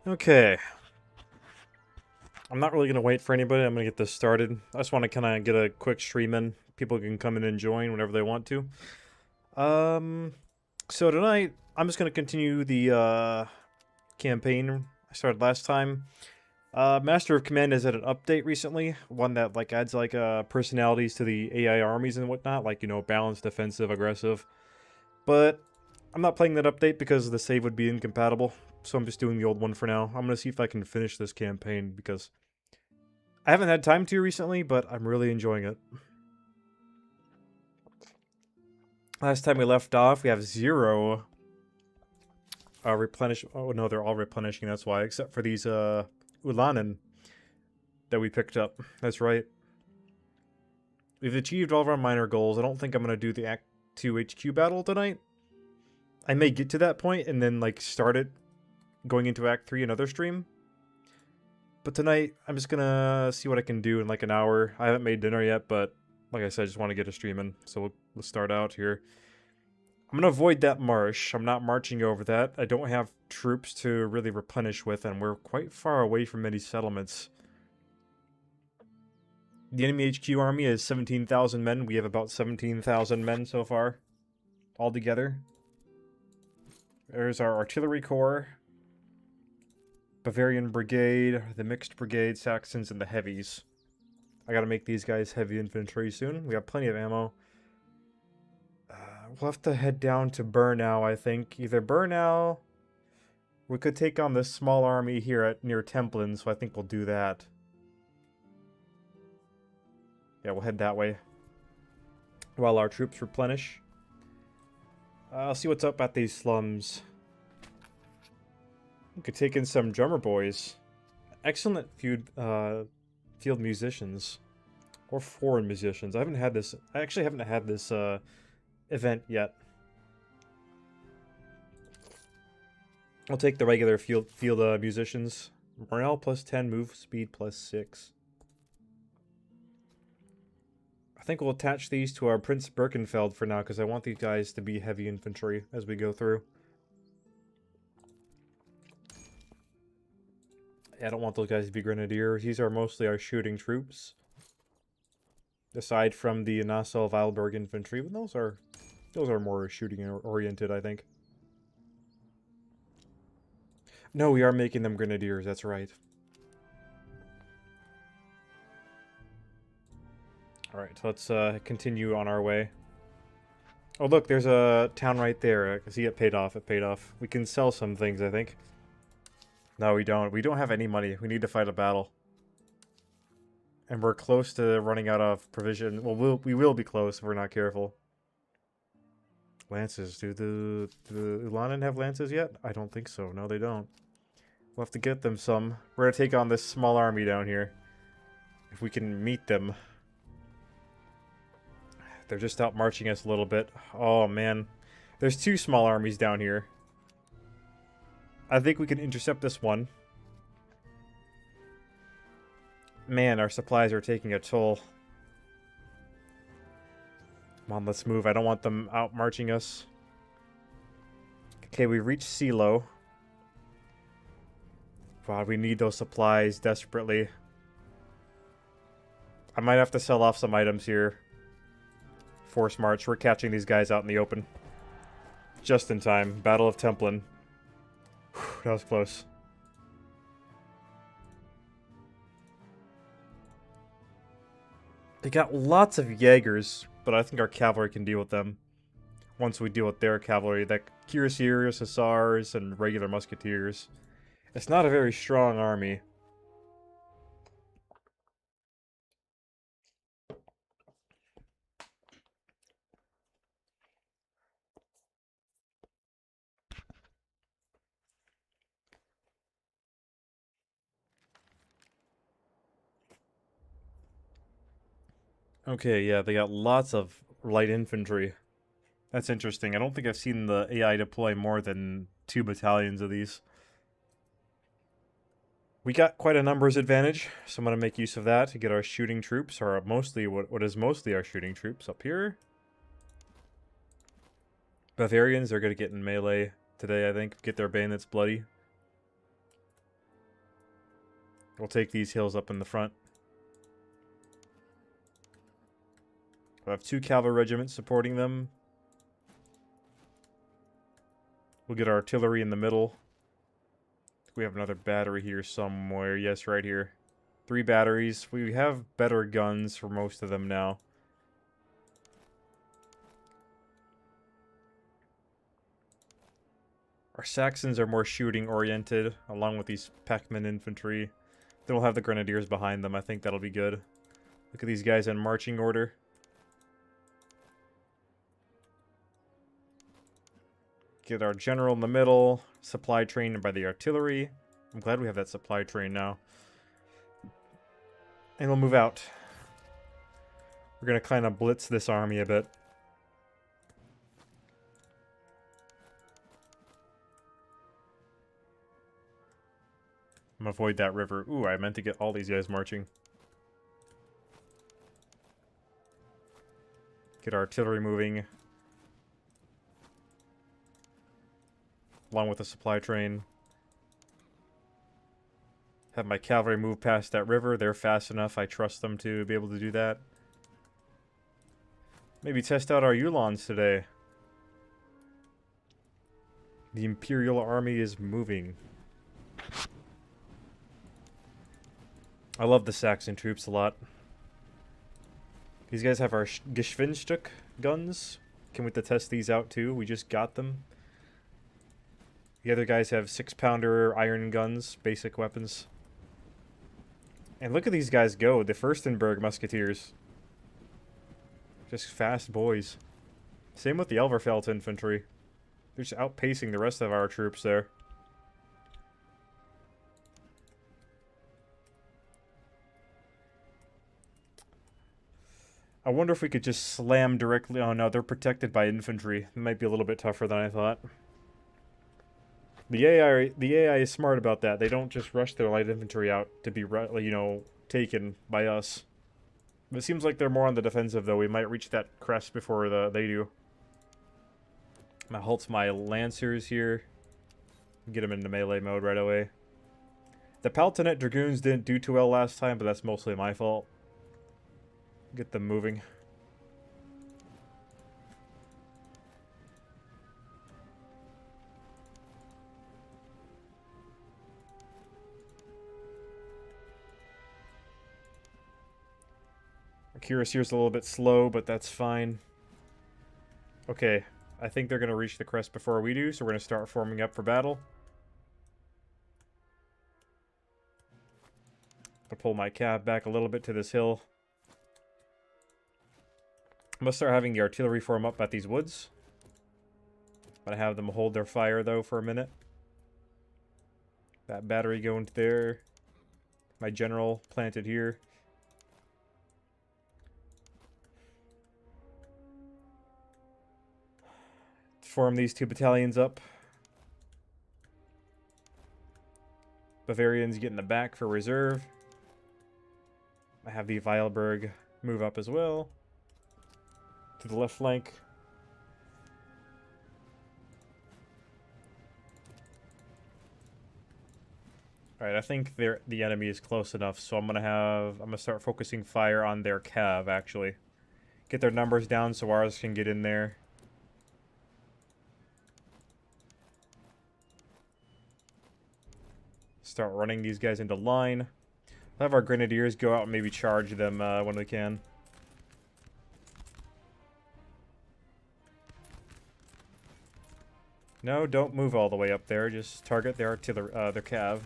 Okay. I'm not really going to wait for anybody. I'm going to get this started. I just want to kind of get a quick stream in. People can come in and join whenever they want to. Um, so tonight, I'm just going to continue the campaign I started last time. Master of Command has had an update recently. One that like adds like personalities to the AI armies and whatnot. Like, you know, balanced, defensive, aggressive. But I'm not playing that update because the save would be incompatible. So I'm just doing the old one for now. I'm going to see if I can finish this campaign because I haven't had time to recently, but I'm really enjoying it. Last time we left off, we have 0 replenish. Oh no, they're all replenishing. That's why, except for these Ulanen that we picked up. That's right. We've achieved all of our minor goals. I don't think I'm gonna do the Act 2 HQ battle tonight. I may get to that point and then like start it going into Act 3 another stream. But tonight, I'm just gonna see what I can do in like an hour. I haven't made dinner yet, but like I said, I just want to get a stream in. So we'll start out here. I'm going to avoid that marsh. I'm not marching over that. I don't have troops to really replenish with, and we're quite far away from any settlements. The enemy HQ army is 17,000 men. We have about 17,000 men so far, altogether. There's our artillery corps, Bavarian brigade, the mixed brigade, Saxons, and the heavies. I gotta make these guys heavy infantry soon. We have plenty of ammo. We'll have to head down to Burnau, I think. Either Burnau... We could take on this small army here at near Templin, so I think we'll do that. Yeah, we'll head that way. While our troops replenish. I'll see what's up at these slums. We could take in some drummer boys. Excellent field musicians. Or foreign musicians. I haven't had this... I actually haven't had this event yet. I'll take the regular field musicians. Morale plus 10, move speed plus 6. I think we'll attach these to our Prince Birkenfeld for now, because I want these guys to be heavy infantry as we go through. Yeah, I don't want those guys to be grenadiers. These are mostly our shooting troops. Aside from the Nassau-Weilburg infantry, but those are more shooting oriented, I think. No, we are making them grenadiers, that's right. Alright, so let's continue on our way. Oh look, there's a town right there. I can see it paid off, it paid off. We can sell some things, I think. No, we don't. We don't have any money. We need to fight a battle. And we're close to running out of provision. Well, we will be close if we're not careful. Lances. Do the Ulanen have lances yet? I don't think so. No, they don't. We'll have to get them some. We're going to take on this small army down here. If we can meet them. They're just out marching us a little bit. Oh, man. There's 2 small armies down here. I think we can intercept this one. Man, our supplies are taking a toll. Come on, let's move. I don't want them out marching us. Okay, we reached Silo. God, we need those supplies desperately. I might have to sell off some items here. Force march. We're catching these guys out in the open. Just in time. Battle of Templin. Whew, that was close. They got lots of Jaegers, but I think our cavalry can deal with them. Once we deal with their cavalry, like cuirassiers, hussars, and regular musketeers. It's not a very strong army. Okay, yeah, they got lots of light infantry. That's interesting. I don't think I've seen the AI deploy more than 2 battalions of these. We got quite a numbers advantage, so I'm going to make use of that to get our shooting troops, or mostly what is mostly our shooting troops up here. Bavarians are going to get in melee today, I think. Get their bayonets bloody. We'll take these hills up in the front. We'll have 2 cavalry regiments supporting them. We'll get artillery in the middle. We have another battery here somewhere. Yes, right here. 3 batteries. We have better guns for most of them now. Our Saxons are more shooting oriented, along with these Packman infantry. Then we'll have the grenadiers behind them. I think that'll be good. Look at these guys in marching order. Get our general in the middle. Supply train by the artillery. I'm glad we have that supply train now. And we'll move out. We're going to kind of blitz this army a bit. I'm going to avoid that river. Ooh, I meant to get all these guys marching. Get artillery moving. Along with the supply train. Have my cavalry move past that river. They're fast enough. I trust them to be able to do that. Maybe test out our Ulons today. The Imperial Army is moving. I love the Saxon troops a lot. These guys have our Geschwindstück guns. Can we test these out too? We just got them. The other guys have 6-pounder iron guns, basic weapons. And look at these guys go, the Furstenberg Musketeers. Just fast boys. Same with the Elverfeld infantry. They're just outpacing the rest of our troops there. I wonder if we could just slam directly. Oh no, they're protected by infantry. It might be a little bit tougher than I thought. The AI is smart about that. They don't just rush their light infantry out to be, you know, taken by us. But it seems like they're more on the defensive, though. We might reach that crest before they do. I'm gonna halt my lancers here. Get them into melee mode right away. The Palatinate Dragoons didn't do too well last time, but that's mostly my fault. Get them moving. Cuirassiers a little bit slow, but that's fine. Okay, I think they're going to reach the crest before we do, so we're going to start forming up for battle. I'll pull my cav back a little bit to this hill. I'm going to start having the artillery form up at these woods. I'm going to have them hold their fire, though, for a minute. That battery going to there. My general planted here. Form these 2 battalions up. Bavarians get in the back for reserve. I have the Weilburg move up as well. To the left flank. Alright, I think the enemy is close enough, so I'm gonna start focusing fire on their cav, actually. Get their numbers down so ours can get in there. Start running these guys into line. We'll have our grenadiers go out and maybe charge them when we can. No, don't move all the way up there. Just target their artillery, their cav.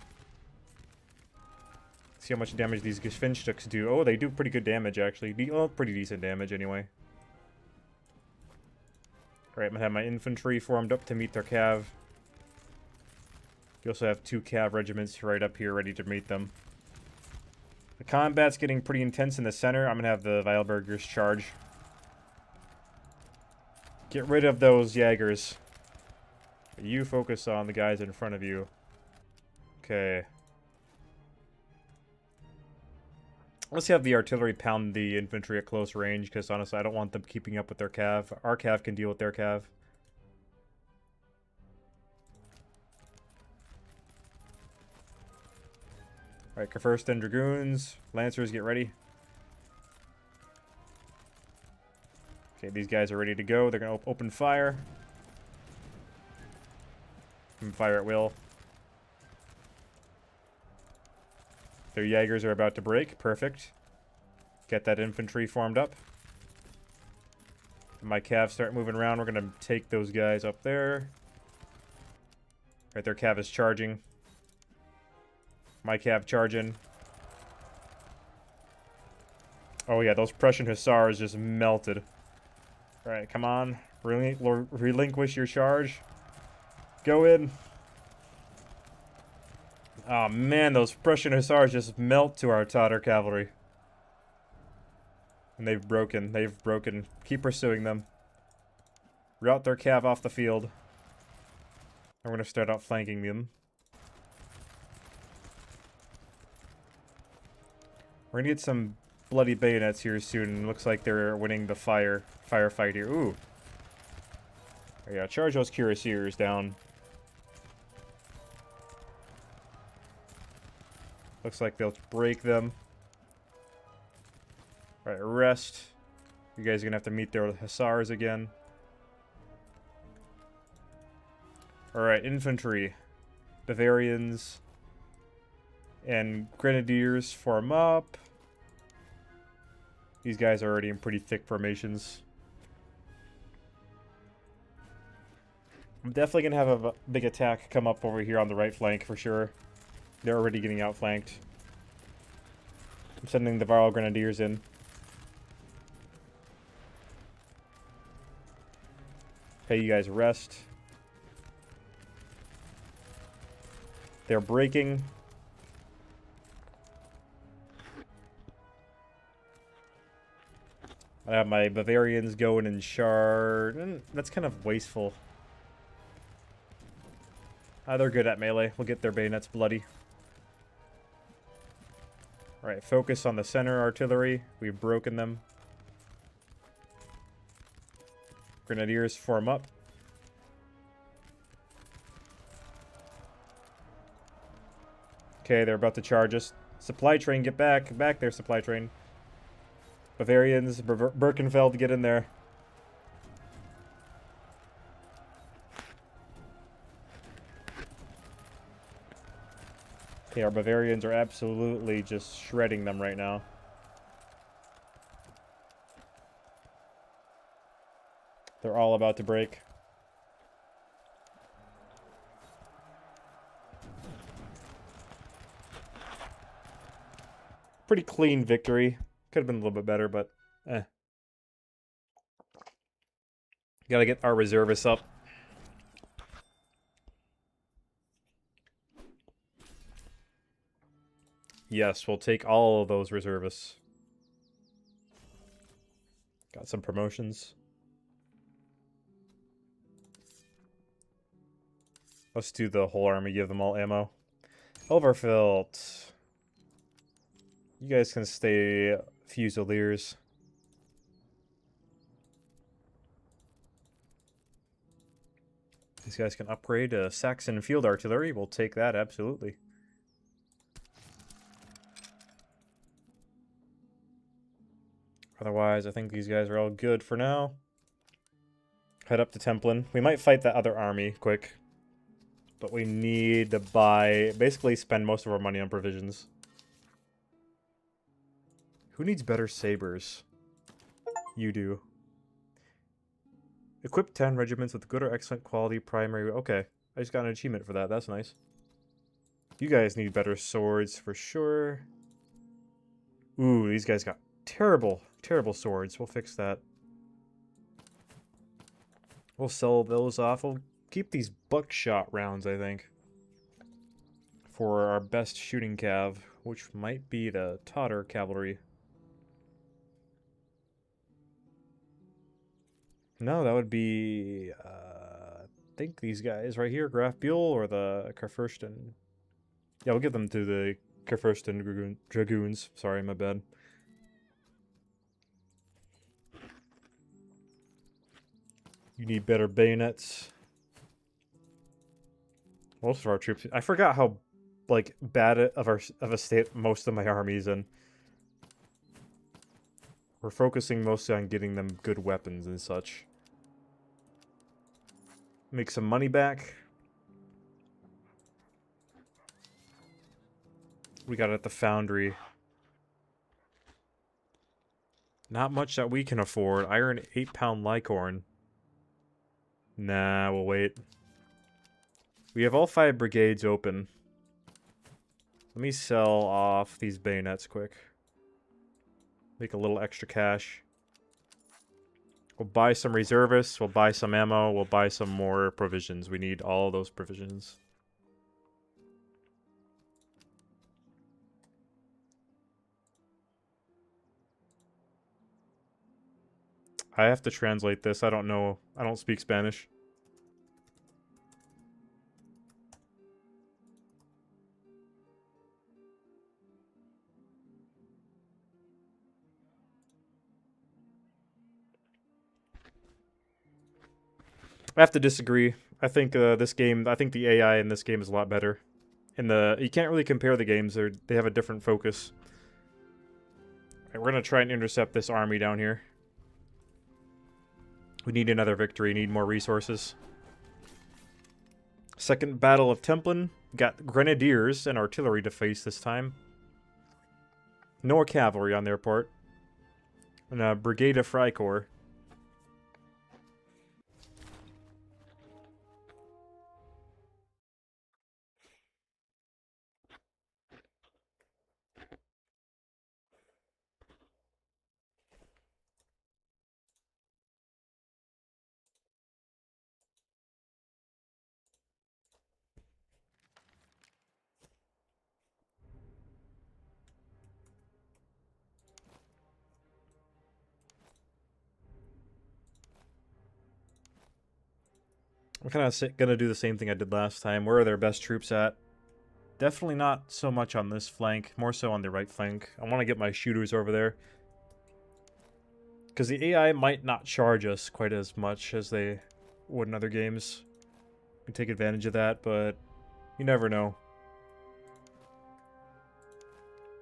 See how much damage these Geschwindstücks do. Oh, they do pretty good damage, actually. Oh, pretty decent damage, anyway. Alright, I'm gonna have my infantry formed up to meet their cav. You also have 2 cav regiments right up here ready to meet them. The combat's getting pretty intense in the center. I'm going to have the Weilburgers charge. Get rid of those Jaegers. You focus on the guys in front of you. Okay. Let's have the artillery pound the infantry at close range, because honestly I don't want them keeping up with their cav. Our cav can deal with their cav. Alright, Kurfürsten Dragoons. Lancers, get ready. Okay, these guys are ready to go. They're going to open fire. Open fire at will. Their Jaegers are about to break. Perfect. Get that infantry formed up. My Cav start moving around. We're going to take those guys up there. Right, their Cav is charging. My Cav charging. Oh yeah, those Prussian Hussars just melted. Alright, come on. Relinquish your charge. Go in. Oh man, those Prussian Hussars just melt to our Tatar cavalry. And they've broken. They've broken. Keep pursuing them. Rout their Cav off the field. I'm going to start outflanking them. We're going to get some bloody bayonets here soon. Looks like they're winning the firefight here. Ooh. Oh, yeah, charge those cuirassiers down. Looks like they'll break them. Alright, rest. You guys are going to have to meet their hussars again. Alright, infantry. Bavarians. And grenadiers form up. These guys are already in pretty thick formations. I'm definitely going to have a big attack come up over here on the right flank for sure. They're already getting outflanked. I'm sending the Varl Grenadiers in. Okay, you guys rest. They're breaking. I have my Bavarians going in shard. And that's kind of wasteful. They're good at melee. We'll get their bayonets bloody. Alright, focus on the center artillery. We've broken them. Grenadiers form up. Okay, they're about to charge us. Supply train, get back. Get back there, supply train. Bavarians, Birkenfeld, get in there. Okay, our Bavarians are absolutely just shredding them right now. They're all about to break. Pretty clean victory. Could have been a little bit better, but eh. Gotta get our reservists up. Yes, we'll take all of those reservists. Got some promotions. Let's do the whole army, give them all ammo. Overfilled. You guys can stay Fusiliers. These guys can upgrade Saxon field artillery. We'll take that, absolutely. Otherwise, I think these guys are all good for now. Head up to Templin. We might fight that other army quick. But we need to buy... basically spend most of our money on provisions. Who needs better sabers? You do. Equip 10 regiments with good or excellent quality primary... Okay, I just got an achievement for that. That's nice. You guys need better swords for sure. Ooh, these guys got terrible, terrible swords. We'll fix that. We'll sell those off. We'll keep these buckshot rounds, I think. For our best shooting cav, which might be the Tatar cavalry. No, that would be, I think these guys right here, Graf Buell or the Kurfürsten. Yeah, we'll give them to the Kurfürsten Dragoons. Sorry, my bad. You need better bayonets. Most of our troops... I forgot how like bad of a state most of my armies in. We're focusing mostly on getting them good weapons and such. Make some money back. We got it at the foundry. Not much that we can afford. Iron 8-pound Lycorn. Nah, we'll wait. We have all 5 brigades open. Let me sell off these bayonets quick. Make a little extra cash. We'll buy some reservists, we'll buy some ammo, we'll buy some more provisions. We need all those provisions. I have to translate this. I don't know. I don't speak Spanish. I have to disagree. I think this game, I think the AI in this game is a lot better. You can't really compare the games. They have a different focus. Right, we're gonna try and intercept this army down here. We need another victory. Need more resources. Second Battle of Templin. Got grenadiers and artillery to face this time. No cavalry on their part. And a Brigade of Freikorps. I'm kind of gonna do the same thing I did last time. Where are their best troops at? Definitely not so much on this flank, more so on the right flank. I want to get my shooters over there. Because the AI might not charge us quite as much as they would in other games. We take advantage of that, but you never know.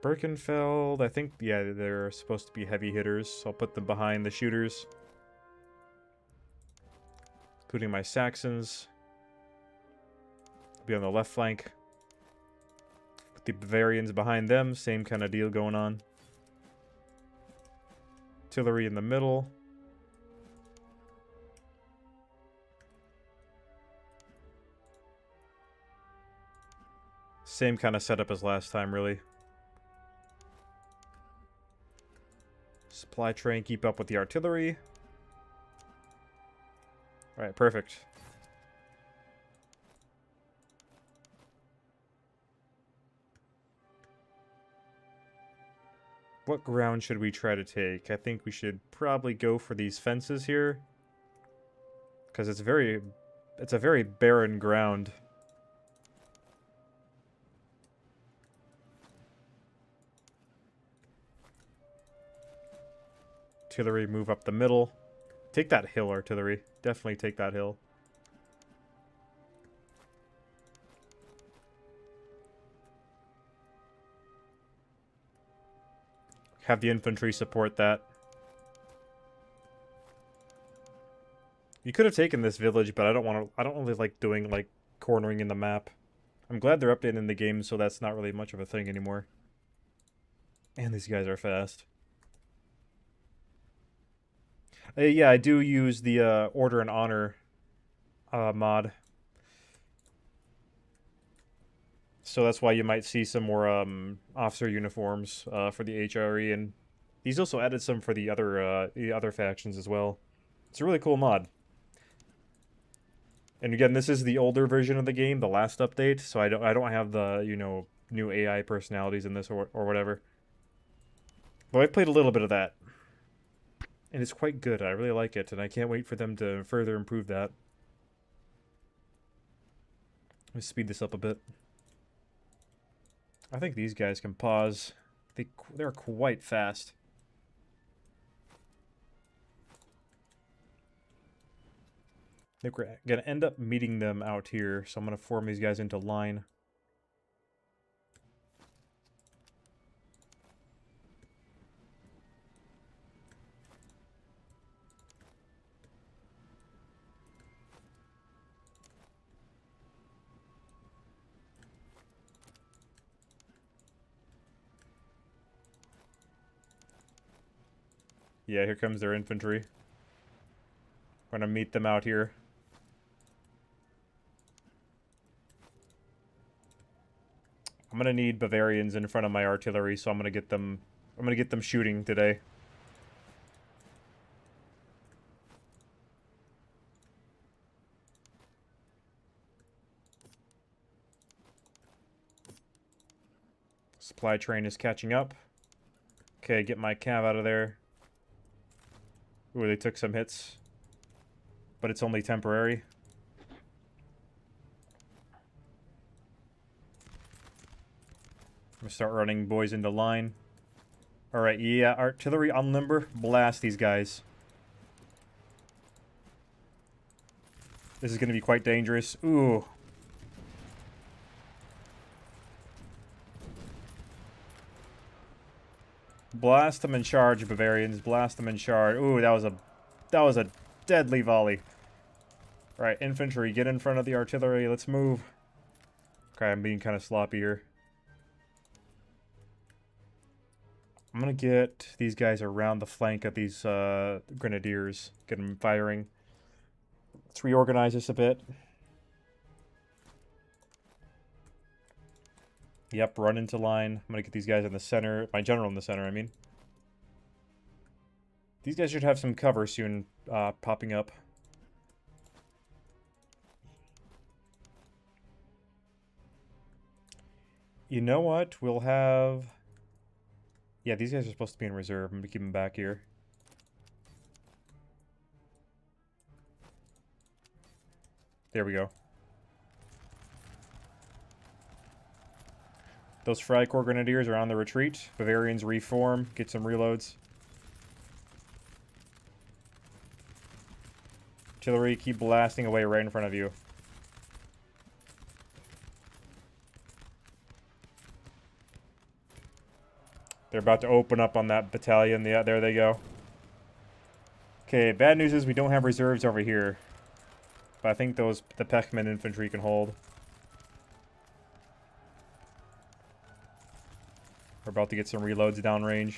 Birkenfeld, I think, yeah, they're supposed to be heavy hitters, so I'll put them behind the shooters. Including my Saxons. Be on the left flank. Put the Bavarians behind them, same kind of deal going on. Artillery in the middle. Same kind of setup as last time, really. Supply train, keep up with the artillery. Alright, perfect. What ground should we try to take? I think we should probably go for these fences here. Because it's a very barren ground. Artillery, move up the middle. Take that hill, artillery. Definitely take that hill. Have the infantry support that. You could have taken this village, but I don't really like doing, like, cornering in the map. I'm glad they're updating the game, so that's not really much of a thing anymore. And these guys are fast. Yeah, I do use the Order and Honor mod. So that's why you might see some more officer uniforms for the HRE, and he's also added some for the other factions as well. It's a really cool mod. And again, this is the older version of the game, the last update, so I don't have the, you know, new AI personalities in this or whatever. But I've played a little bit of that. And it's quite good. I really like it, and I can't wait for them to further improve that. Let's speed this up a bit. I think these guys can pause. They're quite fast. I think we're going to end up meeting them out here, so I'm going to form these guys into line. Yeah, here comes their infantry. We're gonna meet them out here. I'm gonna need Bavarians in front of my artillery, so I'm gonna get them shooting today. Supply train is catching up. Okay, get my cav out of there. Ooh, they took some hits. But it's only temporary. I'm gonna start running boys into line. Alright, yeah, artillery on limber. Blast these guys. This is gonna be quite dangerous. Ooh. Blast them and charge, Bavarians. Blast them and charge. Ooh, that was a deadly volley. Alright, infantry, get in front of the artillery. Let's move. Okay, I'm being kind of sloppy here. I'm gonna get these guys around the flank of these grenadiers. Get them firing. Let's reorganize this a bit. Yep, run into line. I'm gonna get these guys in the center. My general in the center, I mean. These guys should have some cover soon popping up. You know what? We'll have... Yeah, these guys are supposed to be in reserve. I'm gonna keep them back here. There we go. Those Freikorps Grenadiers are on the retreat. Bavarians reform, get some reloads. Artillery, keep blasting away right in front of you. They're about to open up on that battalion. Yeah, there they go. Okay, bad news is we don't have reserves over here. But I think the Pechman infantry can hold. We're about to get some reloads downrange.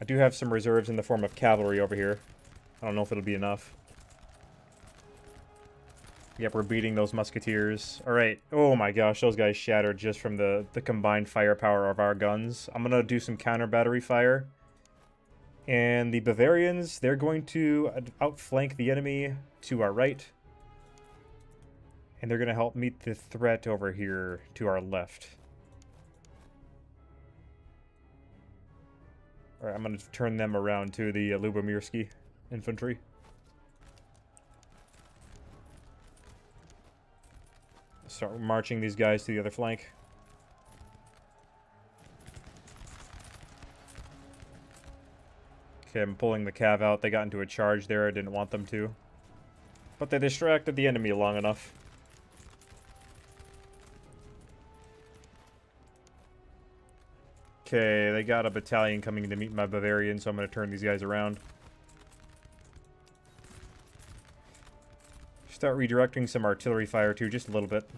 I do have some reserves in the form of cavalry over here. I don't know if it'll be enough. Yep, we're beating those musketeers. Alright. Oh my gosh, those guys shattered just from the combined firepower of our guns. I'm gonna do some counter battery fire. And the Bavarians, they're going to outflank the enemy to our right. And they're gonna help meet the threat over here to our left. Alright, I'm gonna turn them around to the Lubomirsky infantry. Start marching these guys to the other flank. Okay, I'm pulling the cav out. They got into a charge there. I didn't want them to. But they distracted the enemy long enough. Okay, they got a battalion coming to meet my Bavarian, so I'm going to turn these guys around. Start redirecting some artillery fire too, just a little bit.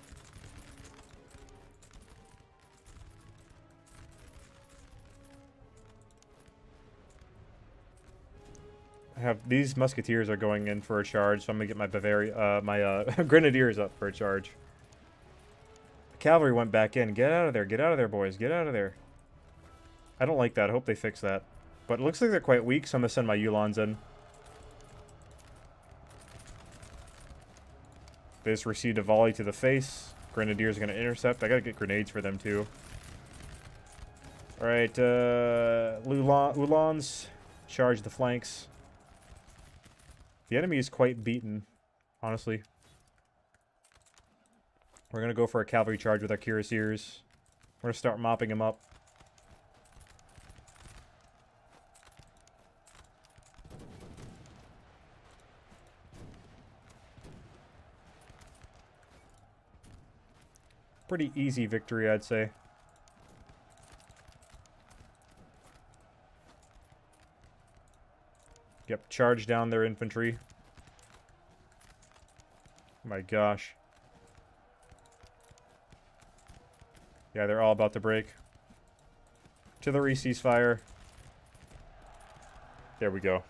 I have these musketeers are going in for a charge, so I'm gonna get my grenadiers up for a charge. The cavalry went back in. Get out of there! Get out of there, boys! Get out of there! I don't like that. I hope they fix that. But it looks like they're quite weak, so I'm gonna send my Ulans in. They just received a volley to the face. Grenadiers are going to intercept. I got to get grenades for them, too. Alright, Ulans, charge the flanks. The enemy is quite beaten, honestly. We're going to go for a cavalry charge with our cuirassiers. We're going to start mopping them up. Pretty easy victory, I'd say. Yep, charge down their infantry. My gosh. Yeah, they're all about to break. To the ceasefire. There we go.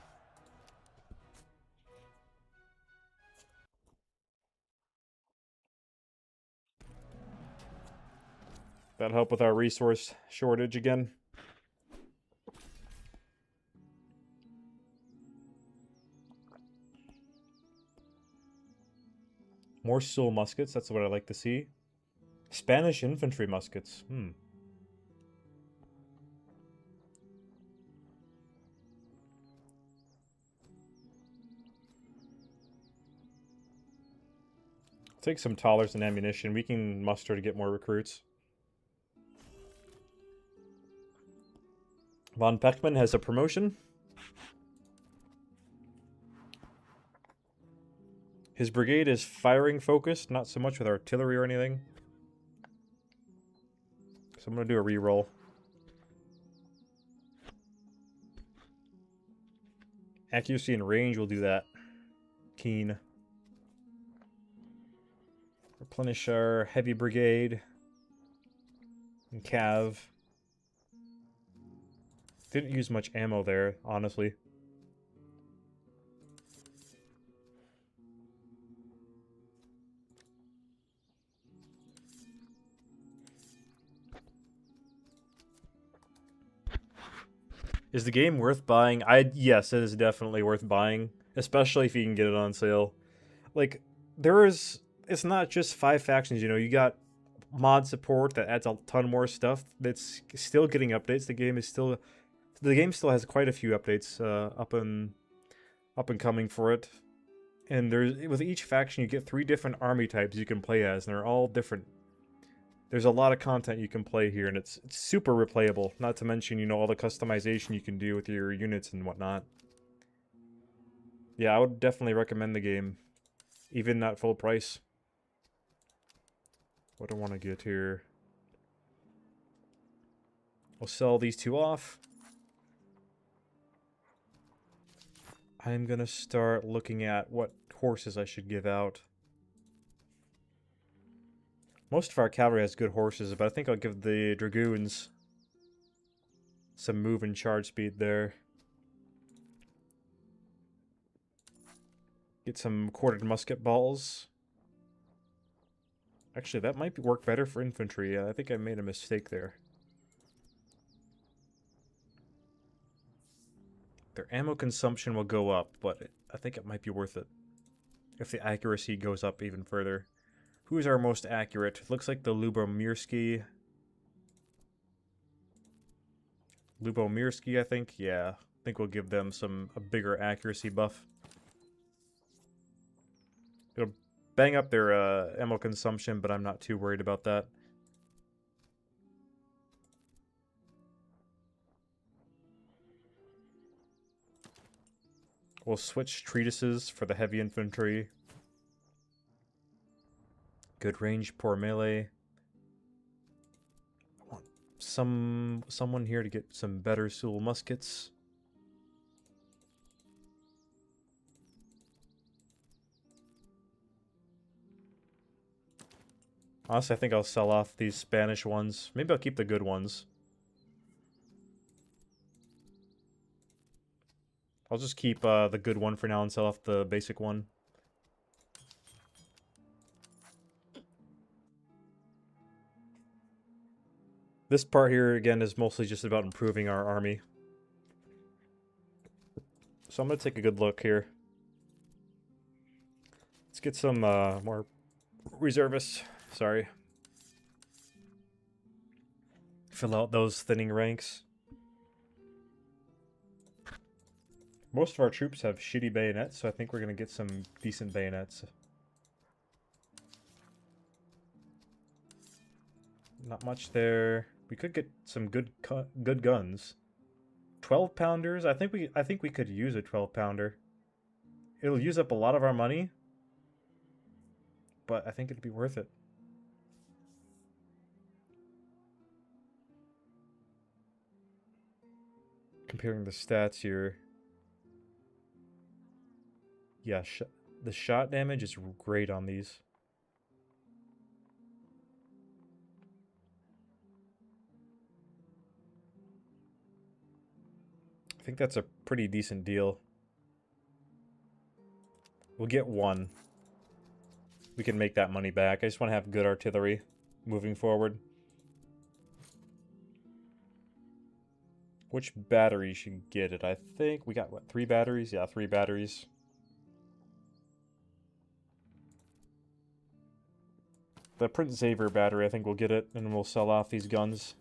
That'll help with our resource shortage again. More Sul muskets, that's what I like to see. Spanish infantry muskets. Take some tollers and ammunition. We can muster to get more recruits. Von Peckman has a promotion. His brigade is firing focused, not so much with artillery or anything. So I'm going to do a reroll. Accuracy and range will do that. Keen. Replenish our heavy brigade. And cav. Didn't use much ammo there, honestly. Is the game worth buying? Yes, it is definitely worth buying, especially if you can get it on sale. Like, it's not just 5 factions, you know, you got mod support that adds a ton more stuff that's still getting updates. The game still has quite a few updates up and coming for it. And with each faction you get 3 different army types you can play as, and they're all different. There's a lot of content you can play here, and it's super replayable. Not to mention, you know, all the customization you can do with your units and whatnot. Yeah, I would definitely recommend the game, even at full price. What do I want to get here? We'll sell these 2 off. I'm gonna start looking at what horses I should give out. Most of our cavalry has good horses, but I think I'll give the dragoons some move and charge speed there. Get some quartered musket balls. Actually, that might work better for infantry. I think I made a mistake there. Their ammo consumption will go up, but I think it might be worth it if the accuracy goes up even further. Who's our most accurate? Looks like the Lubomirski. Lubomirski, I think. Yeah, I think we'll give them a bigger accuracy buff. It'll bang up their ammo consumption, but I'm not too worried about that. We'll switch treatises for the heavy infantry. Good range, poor melee. I want someone here to get some better Sul muskets. Honestly, I think I'll sell off these Spanish ones. Maybe I'll keep the good ones. I'll just keep the good one for now and sell off the basic one. This part here, again, is mostly just about improving our army. So I'm going to take a good look here. Let's get some more reservists. Sorry. Fill out those thinning ranks. Most of our troops have shitty bayonets, so I think we're going to get some decent bayonets. Not much there. We could get some good guns. 12-pounders? I think we could use a 12-pounder. It'll use up a lot of our money, but I think it'd be worth it. Comparing the stats here. Yeah, the shot damage is great on these. I think that's a pretty decent deal. We'll get one. We can make that money back. I just want to have good artillery moving forward. Which battery should get it? I think we got, what, 3 batteries? Yeah, 3 batteries. The Prince Xavier battery, I think we'll get it, and we'll sell off these guns.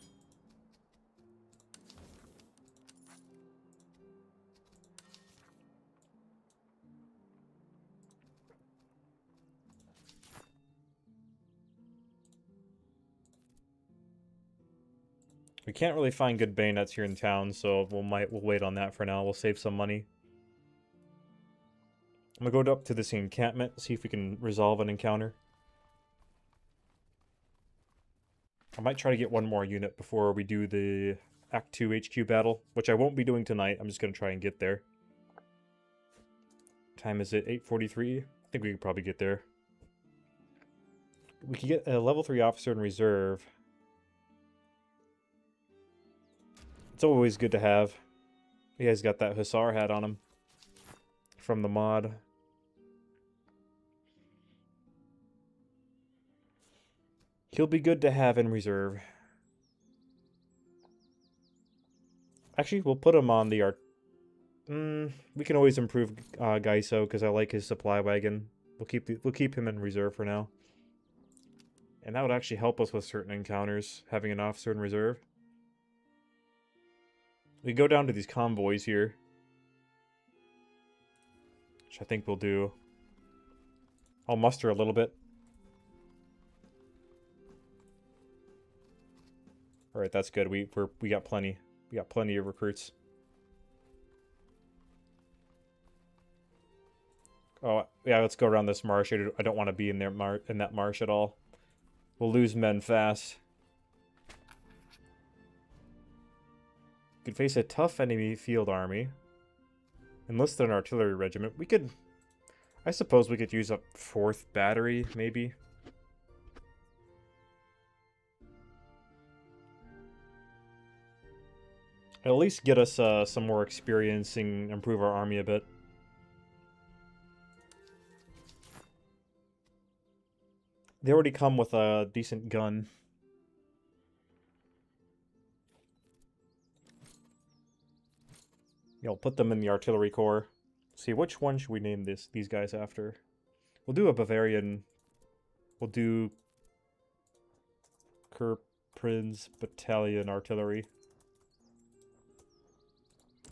We can't really find good bayonets here in town, so we'll wait on that for now. We'll save some money. I'm gonna go up to this encampment, see if we can resolve an encounter. I might try to get one more unit before we do the Act 2 HQ battle, which I won't be doing tonight. I'm just gonna try and get there. Time is it? 8:43? I think we could probably get there. We could get a level 3 officer in reserve. It's always good to have. He has got that Hussar hat on him from the mod. He'll be good to have in reserve. Actually, we'll put him on the art. We can always improve Gaiso because I like his supply wagon. We'll keep him in reserve for now. And that would actually help us with certain encounters, having an officer in reserve. We go down to these convoys here, which I think we'll do. I'll muster a little bit. All right, that's good. We got plenty. We got plenty of recruits. Oh yeah, let's go around this marsh. I don't want to be in that marsh at all. We'll lose men fast. Could face a tough enemy field army. Enlist an artillery regiment. We could... I suppose we could use a 4th battery, maybe. At least get us some more experience and improve our army a bit. They already come with a decent gun. Yeah, I'll put them in the artillery corps. See, which one should we name these guys after? We'll do a Bavarian. We'll do Kurprinz Battalion Artillery.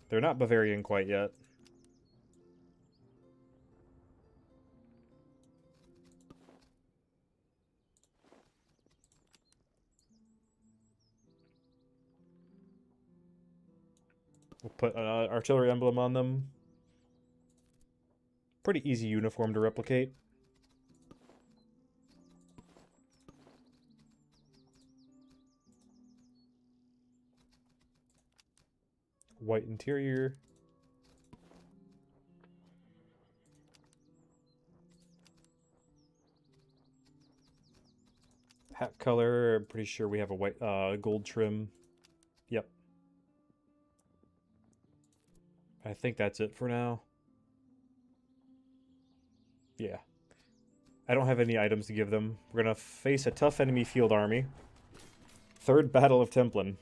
They're not Bavarian quite yet. We'll put an artillery emblem on them. Pretty easy uniform to replicate. White interior. Hat color, I'm pretty sure we have a white gold trim. Yep. I think that's it for now. Yeah. I don't have any items to give them. We're gonna face a tough enemy field army. 3rd Battle of Templin.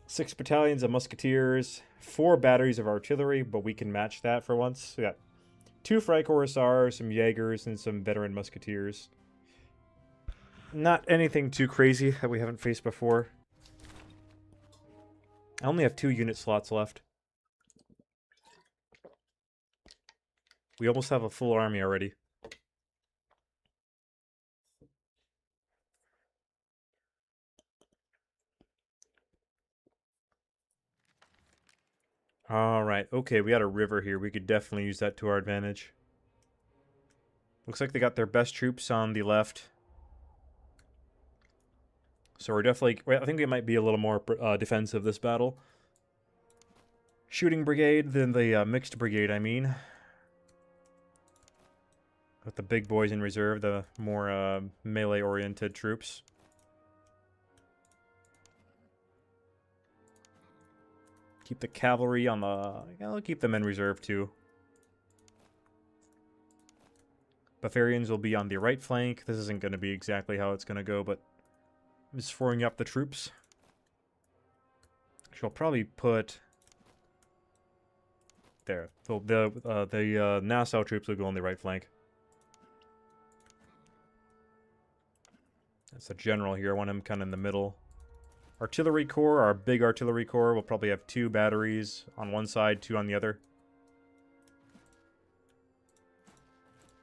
6 battalions of musketeers, 4 batteries of artillery, but we can match that for once. We got 2 Freikorps Hussars, some Jaegers, and some veteran musketeers. Not anything too crazy that we haven't faced before. I only have 2 unit slots left. We almost have a full army already. Alright, okay, we got a river here. We could definitely use that to our advantage. Looks like they got their best troops on the left. So we're definitely... I think we might be a little more defensive this battle. Shooting brigade than the mixed brigade, I mean. With the big boys in reserve, the more melee-oriented troops. Keep the cavalry on the... Yeah, I'll keep them in reserve too. Bavarians will be on the right flank. This isn't going to be exactly how it's going to go, but I'm just forming up the troops. She'll probably put... There. So the Nassau troops will go on the right flank. That's a general here. I want him kind of in the middle. Artillery corps, our big artillery corps, will probably have 2 batteries on one side, 2 on the other.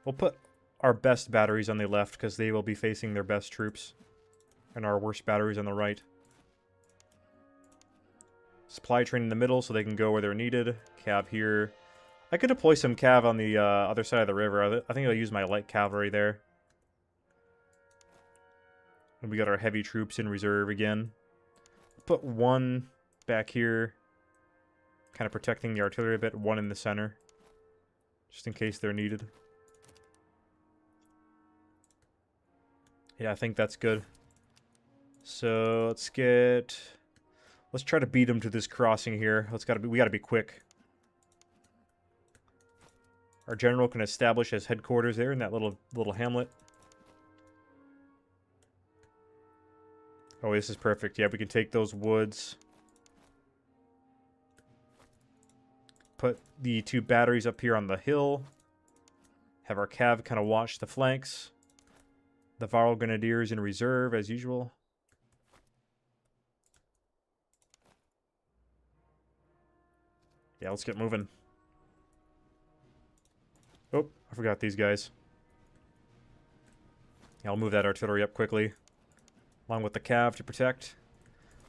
We'll put our best batteries on the left because they will be facing their best troops. And our worst batteries on the right. Supply train in the middle so they can go where they're needed. Cav here. I could deploy some cav on the other side of the river. I think I'll use my light cavalry there. And we got our heavy troops in reserve again. Put 1 back here. Kind of protecting the artillery a bit. 1 in the center. Just in case they're needed. Yeah, I think that's good. So let's get... Let's try to beat them to this crossing here. We gotta be quick. Our general can establish his headquarters there in that little hamlet. Oh, this is perfect. Yeah, we can take those woods. Put the 2 batteries up here on the hill. Have our cav kind of watch the flanks. The Varl Grenadiers in reserve, as usual. Yeah, let's get moving. Oh, I forgot these guys. Yeah, I'll move that artillery up quickly. Along with the cav to protect.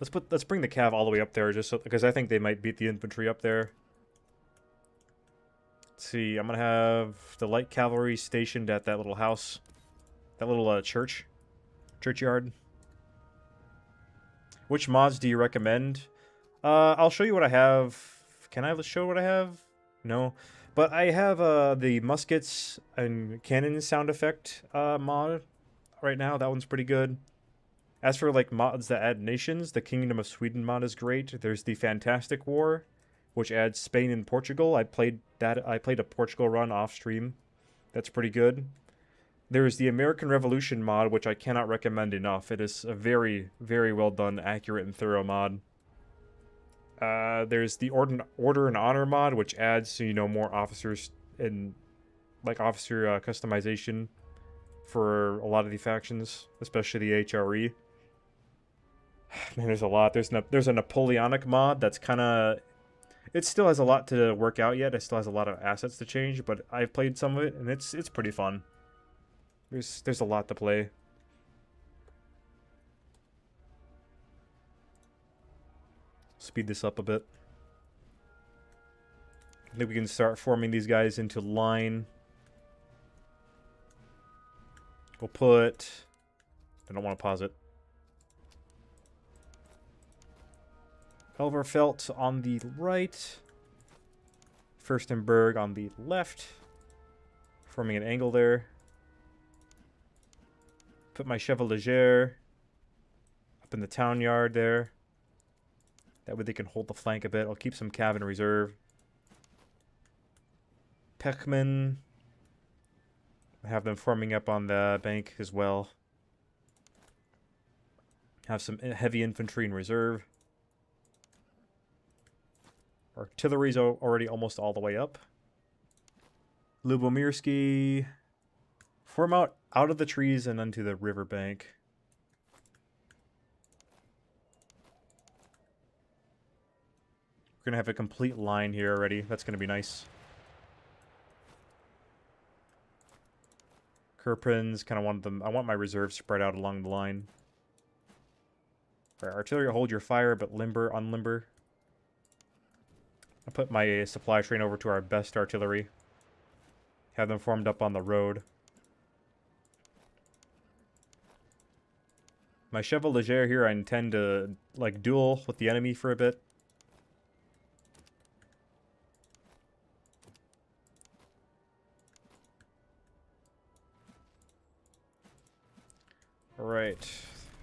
Let's bring the cav all the way up there just so, because I think they might beat the infantry up there. Let's see, I'm gonna have the light cavalry stationed at that little house. That little churchyard. Which mods do you recommend? I'll show you what I have. Can I show what I have? No. But I have the muskets and cannon sound effect mod right now. That one's pretty good. As for like mods that add nations, the Kingdom of Sweden mod is great. There's the Fantastic War, which adds Spain and Portugal. I played a Portugal run off stream. That's pretty good. There's the American Revolution mod, which I cannot recommend enough. It is a very, very well done, accurate, and thorough mod. There's the Order and Honor mod, which adds, you know, more officers and like officer customization for a lot of the factions, especially the HRE. Man, there's a lot. There's a Napoleonic mod that's kind of... It still has a lot to work out yet. It still has a lot of assets to change, but I've played some of it, and it's pretty fun. There's a lot to play. Speed this up a bit. I think we can start forming these guys into line. We'll put... I don't want to pause it. Elverfeld on the right. Furstenberg on the left. Forming an angle there. Put my Chevalier up in the town yard there. That way they can hold the flank a bit. I'll keep some cav in reserve. Pechman. I have them forming up on the bank as well. Have some heavy infantry in reserve. Artillery's already almost all the way up. Lubomirsky. Form out of the trees and onto the riverbank. We're going to have a complete line here already. That's going to be nice. Kerpins, kind of want them. I want my reserves spread out along the line. All right, artillery, hold your fire, but unlimber. I'll put my supply train over to our best artillery. Have them formed up on the road. My Chevalier here, I intend to like duel with the enemy for a bit. Alright.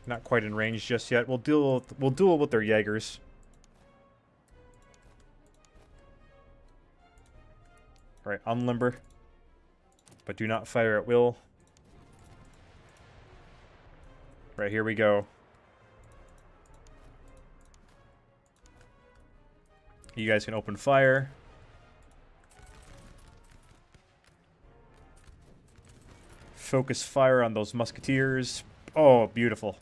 Not quite in range just yet. We'll duel with their Jaegers. Unlimber. But do not fire at will. Right, here we go. You guys can open fire. Focus fire on those musketeers. Oh, beautiful.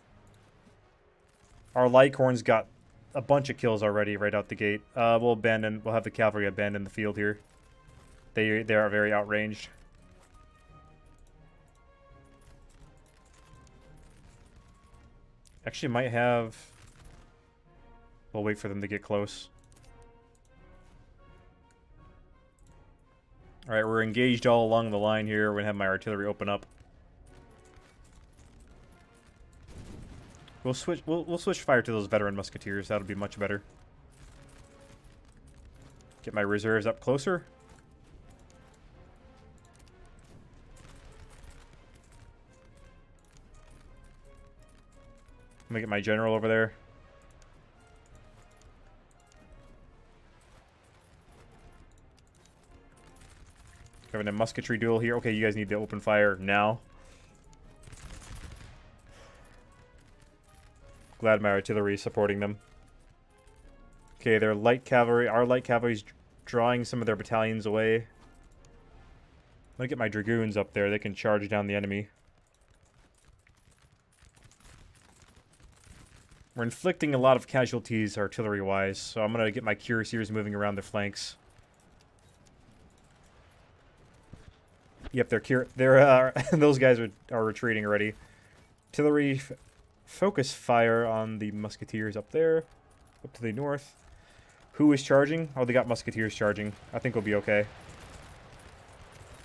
Our Lighthorns got a bunch of kills already right out the gate. We'll have the cavalry abandon the field here. They are very outranged. Actually might have... We'll wait for them to get close. Alright, we're engaged all along the line here. We're going to have my artillery open up. We'll switch fire to those veteran musketeers. That'll be much better. Get my reserves up closer. I'm gonna get my general over there. Having a musketry duel here. Okay, you guys need to open fire now. Glad my artillery is supporting them. Okay, their light cavalry, our light cavalry's drawing some of their battalions away. I'm gonna get my dragoons up there. They can charge down the enemy. We're inflicting a lot of casualties artillery-wise, so I'm gonna get my cuirassiers moving around the flanks. Yep, they're those guys are retreating already. Artillery, focus fire on the musketeers up there, up to the north. Who is charging? Oh, they got musketeers charging. I think we'll be okay.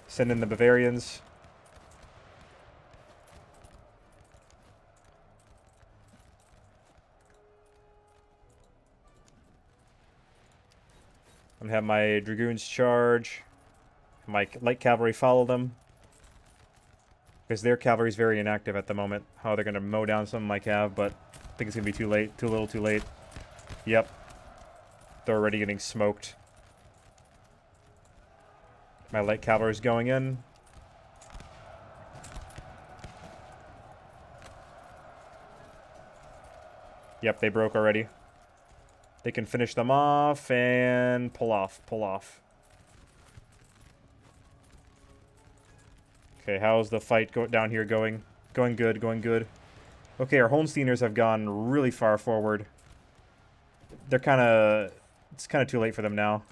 Send in the Bavarians. I'm gonna have my dragoons charge. My light cavalry follow them. Because their cavalry is very inactive at the moment. Oh, they're going to mow down some of my cav, but I think it's going to be too late. Too little, too late. Yep. They're already getting smoked. My light cavalry is going in. Yep, they broke already. They can finish them off and pull off. Pull off. Okay, how's the fight down here going? Going good, going good. Okay, our Holsteiners have gone really far forward. They're kind of... It's kind of too late for them now.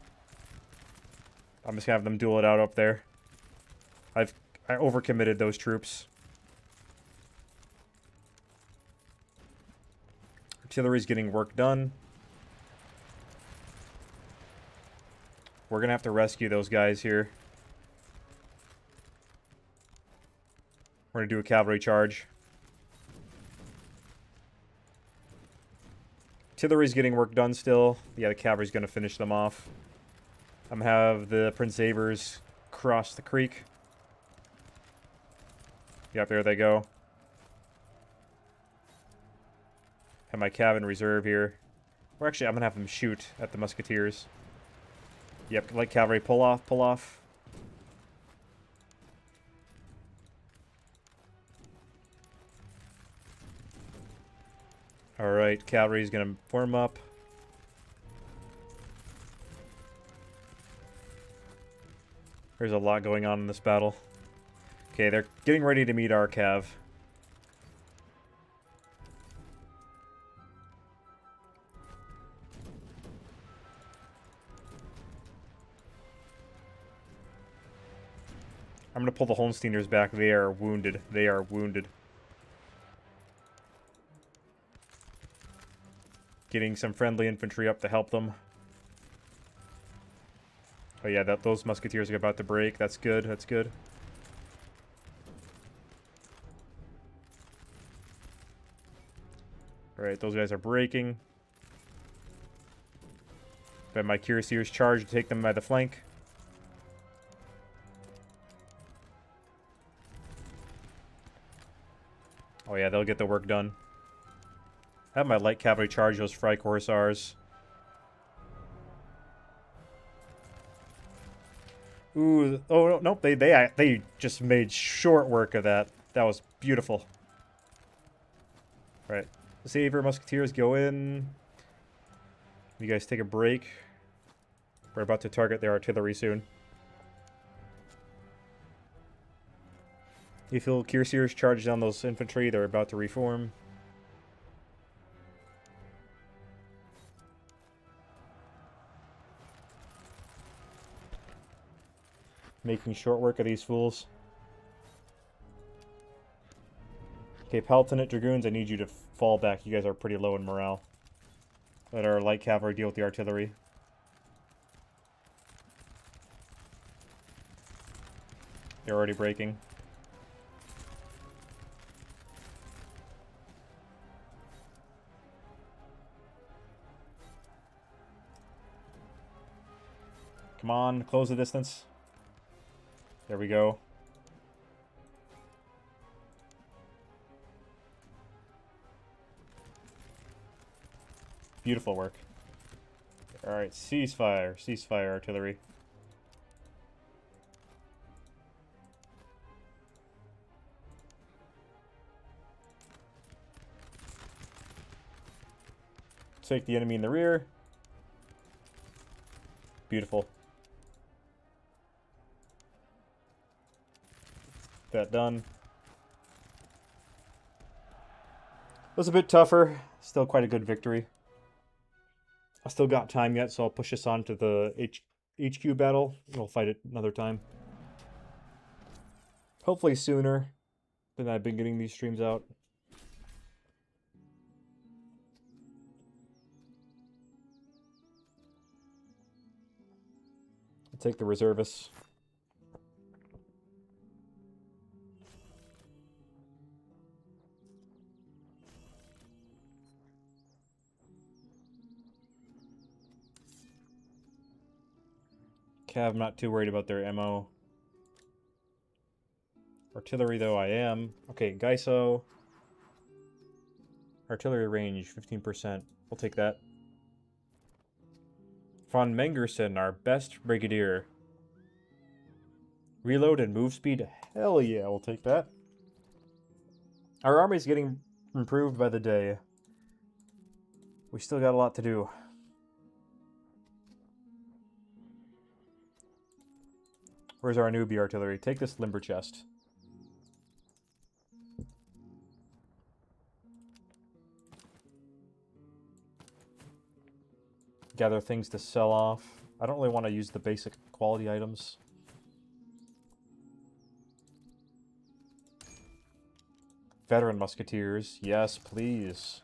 I'm just going to have them duel it out up there. I overcommitted those troops. Artillery's getting work done. We're going to have to rescue those guys here. We're going to do a cavalry charge. Artillery's getting work done still. Yeah, the cavalry's going to finish them off. I'm going to have the Prince Avers cross the creek. Yep, there they go. Have my cav in reserve here. Or actually, I'm going to have them shoot at the musketeers. Yep, light cavalry, pull off, pull off. Alright, cavalry's gonna form up. There's a lot going on in this battle. Okay, they're getting ready to meet our cav. I'm gonna pull the Holsteiners back. They are wounded. They are wounded. Getting some friendly infantry up to help them. Oh yeah, those musketeers are about to break. That's good. That's good. Alright, those guys are breaking. Got my cuirassiers charged to take them by the flank. Oh yeah, they'll get the work done. I have my light cavalry charge those Freikorps. Ooh, oh no, nope, they just made short work of that. That was beautiful. Right. The Saber Musketeers go in. You guys take a break. We're about to target their artillery soon. You feel Cuirassiers charge down those infantry. They're about to reform. Making short work of these fools. Okay, Palatinate Dragoons, I need you to fall back. You guys are pretty low in morale. Let our light cavalry deal with the artillery. They're already breaking. Come on, close the distance. There we go. Beautiful work. Alright, ceasefire. Ceasefire, artillery. Take the enemy in the rear. Beautiful. That done. Was a bit tougher. Still quite a good victory. I still got time yet, so I'll push this on to the HQ battle. We'll fight it another time. Hopefully sooner than I've been getting these streams out. I'll take the reservists. Cav, I'm not too worried about their ammo. Artillery, though, I am. Okay, Gaiso. Artillery range, 15%. We'll take that. Von Mengersen, our best brigadier. Reload and move speed? Hell yeah, we'll take that. Our army's getting improved by the day. We still got a lot to do. Where's our newbie artillery? Take this limber chest. Gather things to sell off. I don't really want to use the basic quality items. Veteran musketeers. Yes, please.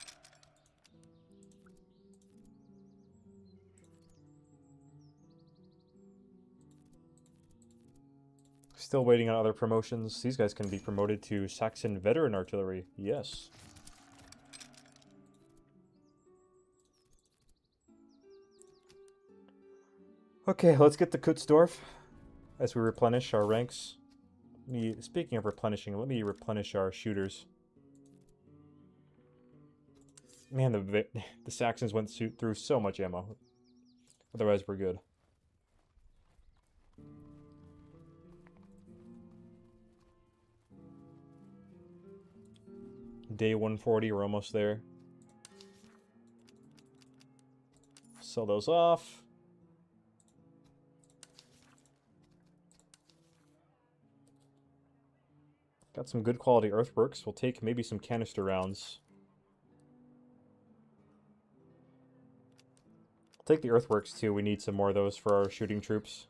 Still waiting on other promotions. These guys can be promoted to Saxon Veteran Artillery. Yes. Okay, let's get to Kutzdorf as we replenish our ranks. Speaking of replenishing, let me replenish our shooters. Man, the Saxons went through so much ammo. Otherwise, we're good. Day 140, we're almost there. Sell those off. Got some good quality earthworks. We'll take maybe some canister rounds. I'll take the earthworks too. We need some more of those for our shooting troops.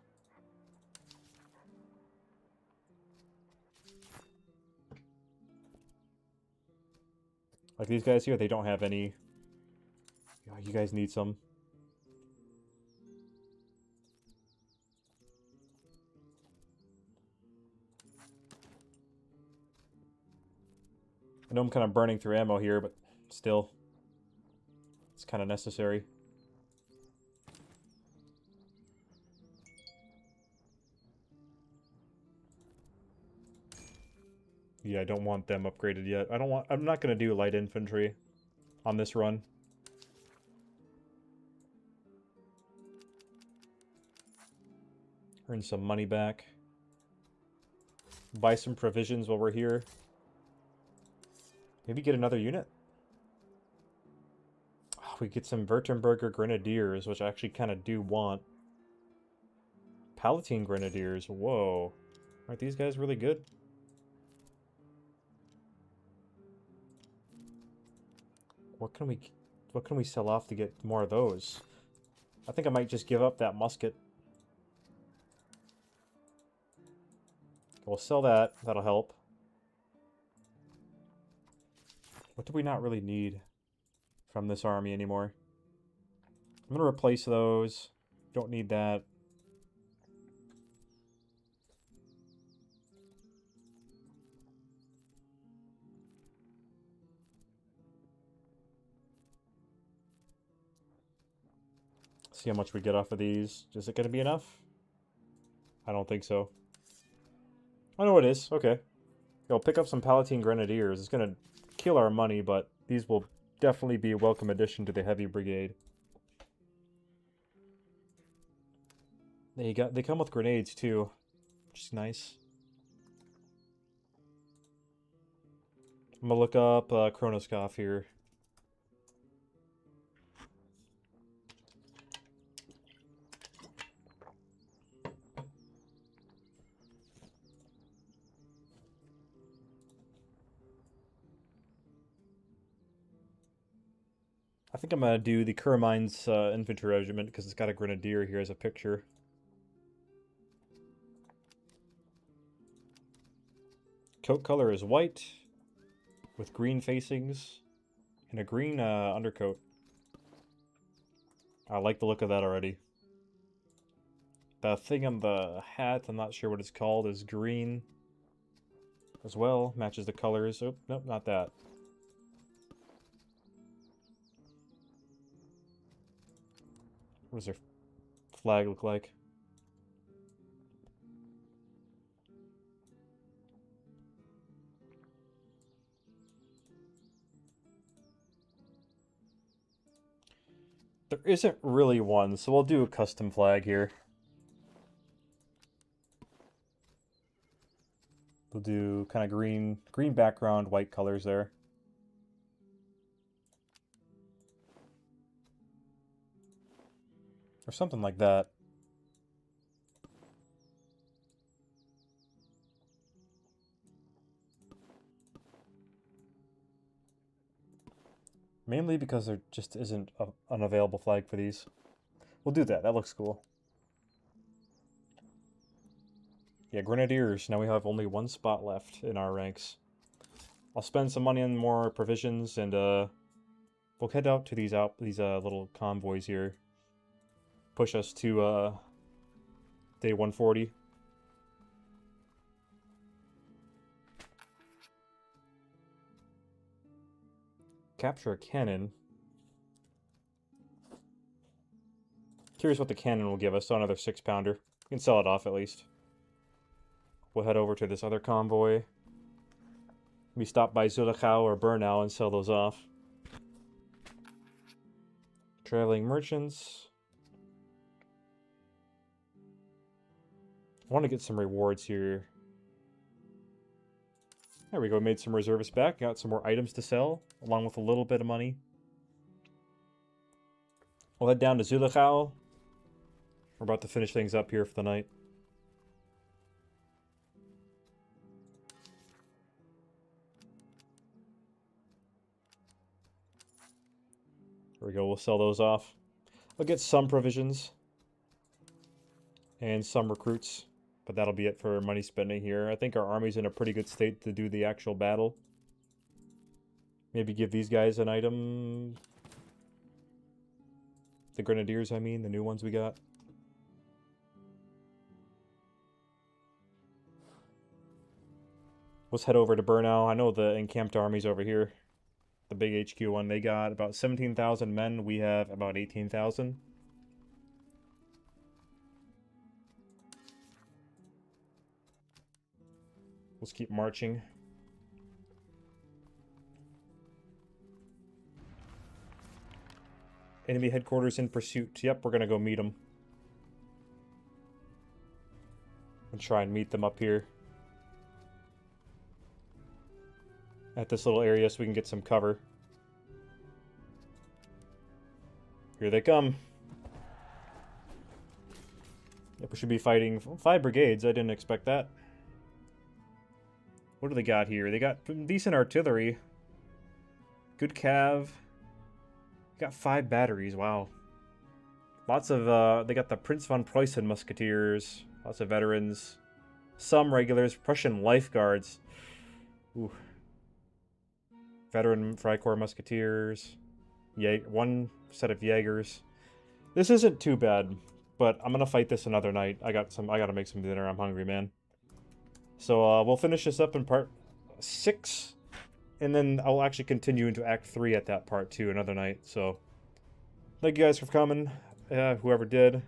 Like these guys here, they don't have any. Oh, you guys need some. I know I'm kind of burning through ammo here, but still, it's kind of necessary. Yeah, I don't want them upgraded yet. I'm not going to do light infantry on this run. Earn some money back. Buy some provisions while we're here. Maybe get another unit? Oh, we get some Württemberger Grenadiers, which I actually kind of do want. Palatine Grenadiers, whoa. Aren't these guys really good? What can we sell off to get more of those? I think I might just give up that musket. We'll sell that. That'll help. What do we not really need from this army anymore? I'm going to replace those. Don't need that. See how much we get off of these. Is it going to be enough? I don't think so. I know it is. Okay. Yo, pick up some Palatine Grenadiers. It's going to kill our money, but these will definitely be a welcome addition to the Heavy Brigade. They come with grenades too, which is nice. I'm gonna look up Chronoskoph here. I think I'm gonna do the Curmine's infantry regiment because it's got a grenadier here as a picture. Coat color is white with green facings and a green undercoat. I like the look of that already. The thing on the hat, I'm not sure what it's called, is green as well. Matches the colors. Oh, nope, not that. What does their flag look like? There isn't really one, so we'll do a custom flag here. We'll do kind of green background, white colors there. Or something like that. Mainly because there just isn't an available flag for these. We'll do that. That looks cool. Yeah, Grenadiers. Now we have only one spot left in our ranks. I'll spend some money on more provisions, and we'll head out to these little convoys here. Push us to day 140. Capture a cannon. Curious what the cannon will give us. So another 6-pounder. We can sell it off at least. We'll head over to this other convoy. We stop by Züllichau or Bernau and sell those off. Traveling merchants. I want to get some rewards here. There we go, made some reservists back. Got some more items to sell, along with a little bit of money. We'll head down to Züllichau. We're about to finish things up here for the night. There we go, we'll sell those off. We'll get some provisions. And some recruits. But that'll be it for money spending here. I think our army's in a pretty good state to do the actual battle. Maybe give these guys an item. The Grenadiers, I mean, the new ones we got. Let's head over to Bernau. I know the encamped army's over here. The big HQ one. They got about 17,000 men. We have about 18,000. Let's keep marching. Enemy headquarters in pursuit. Yep, we're gonna go meet them. and try and meet them up here at this little area so we can get some cover. Here they come. Yep, we should be fighting 5 brigades. I didn't expect that. What do they got here? They got decent artillery. Good cav. Got 5 batteries. Wow. Lots of, they got the Prince von Preußen musketeers. Lots of veterans. Some regulars. Prussian lifeguards. Ooh. Veteran Freikorps musketeers. One set of Jaegers. This isn't too bad, but I'm gonna fight this another night. I gotta make some dinner. I'm hungry, man. So we'll finish this up in part 6, and then I'll actually continue into Act 3 at that part 2 another night. So thank you guys for coming, whoever did.